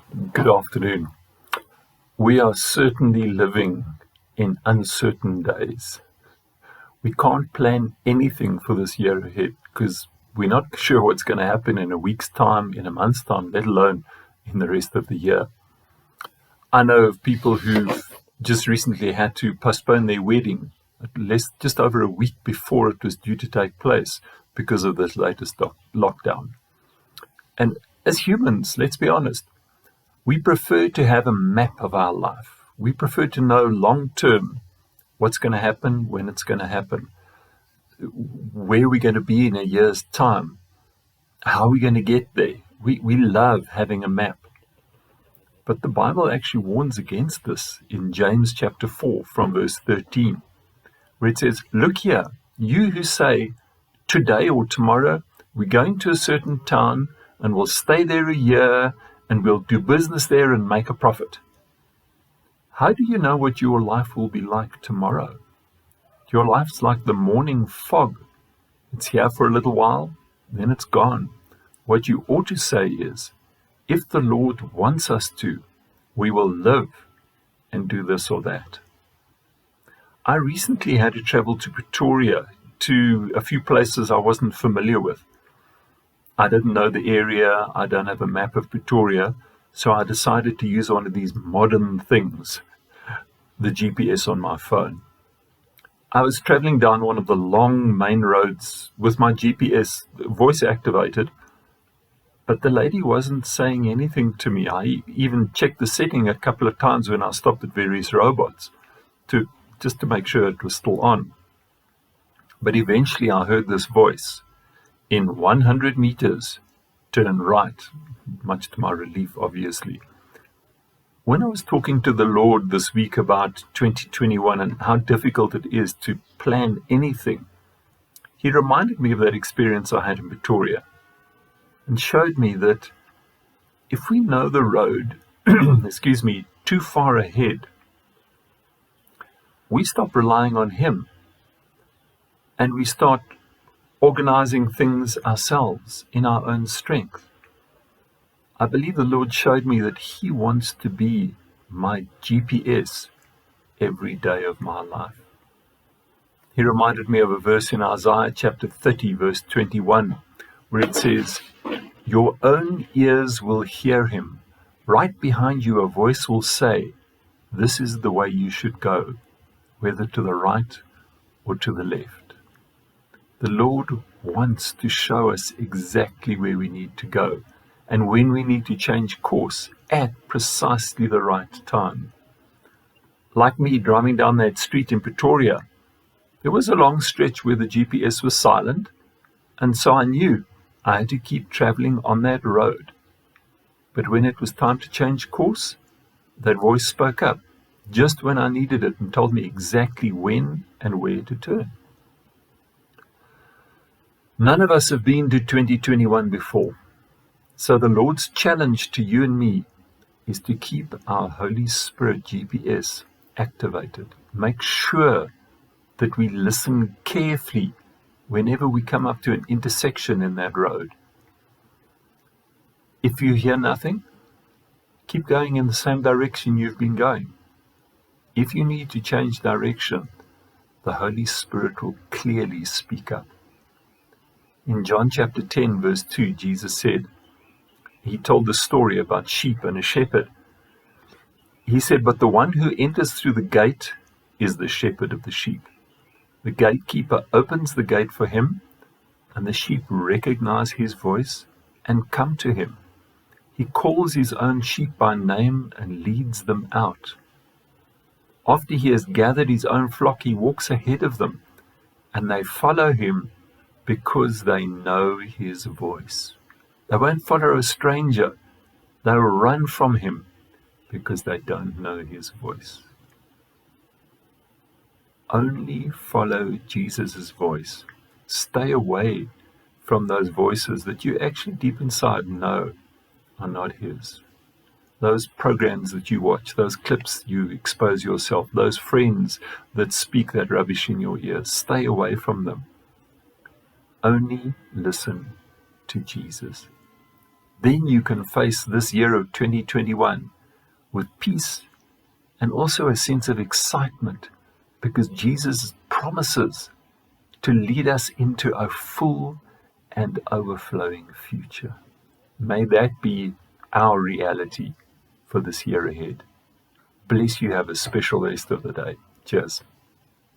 Good afternoon. We are certainly living in uncertain days. We can't plan anything for this year ahead because we're not sure what's going to happen in a week's time, in a month's time, let alone in the rest of the year. I know of people who've just recently had to postpone their wedding just over a week before it was due to take place because of this latest lockdown. And as humans, let's be honest, we prefer to have a map of our life. We prefer to know long term what's going to happen, when it's going to happen, where we're going to be in a year's time, how are we going to get there. We love having a map. But the Bible actually warns against this in James chapter 4 from verse 13, where it says, "Look here, you who say, today or tomorrow, we're going to a certain town and we'll stay there a year and we'll do business there and make a profit. How do you know what your life will be like tomorrow? Your life's like the morning fog. It's here for a little while, then it's gone. What you ought to say is, if the Lord wants us to, we will live and do this or that." I recently had to travel to Pretoria, to a few places I wasn't familiar with. I didn't know the area, I don't have a map of Pretoria, so I decided to use one of these modern things, the GPS on my phone. I was traveling down one of the long main roads with my GPS voice activated, but the lady wasn't saying anything to me. I even checked the setting a couple of times when I stopped at various robots just to make sure it was still on. But eventually I heard this voice. In 100 meters, turn right, much to my relief, obviously. When I was talking to the Lord this week about 2021 and how difficult it is to plan anything, He reminded me of that experience I had in Pretoria and showed me that if we know the road, too far ahead, we stop relying on Him and we start organizing things ourselves in our own strength. I believe the Lord showed me that He wants to be my GPS every day of my life. He reminded me of a verse in Isaiah chapter 30, verse 21, where it says, "Your own ears will hear Him. Right behind you a voice will say, this is the way you should go, whether to the right or to the left." The Lord wants to show us exactly where we need to go and when we need to change course at precisely the right time. Like me driving down that street in Pretoria, there was a long stretch where the GPS was silent, and so I knew I had to keep traveling on that road. But when it was time to change course, that voice spoke up just when I needed it and told me exactly when and where to turn. None of us have been to 2021 before, so the Lord's challenge to you and me is to keep our Holy Spirit GPS activated. Make sure that we listen carefully whenever we come up to an intersection in that road. If you hear nothing, keep going in the same direction you've been going. If you need to change direction, the Holy Spirit will clearly speak up. In John chapter 10, verse 2, Jesus said, He told the story about sheep and a shepherd. He said, "But the one who enters through the gate is the shepherd of the sheep. The gatekeeper opens the gate for him, and the sheep recognize his voice and come to him. He calls his own sheep by name and leads them out. After he has gathered his own flock, he walks ahead of them, and they follow him because they know his voice." They won't follow a stranger. They'll run from him because they don't know his voice. Only follow Jesus' voice. Stay away from those voices that you actually deep inside know are not his. Those programs that you watch, those clips you expose yourself, those friends that speak that rubbish in your ears, stay away from them. Only listen to Jesus. then you can face this year of 2021 with peace and also a sense of excitement, because Jesus promises to lead us into a full and overflowing future. May that be our reality for this year ahead. Bless you. Have a special rest of the day. Cheers.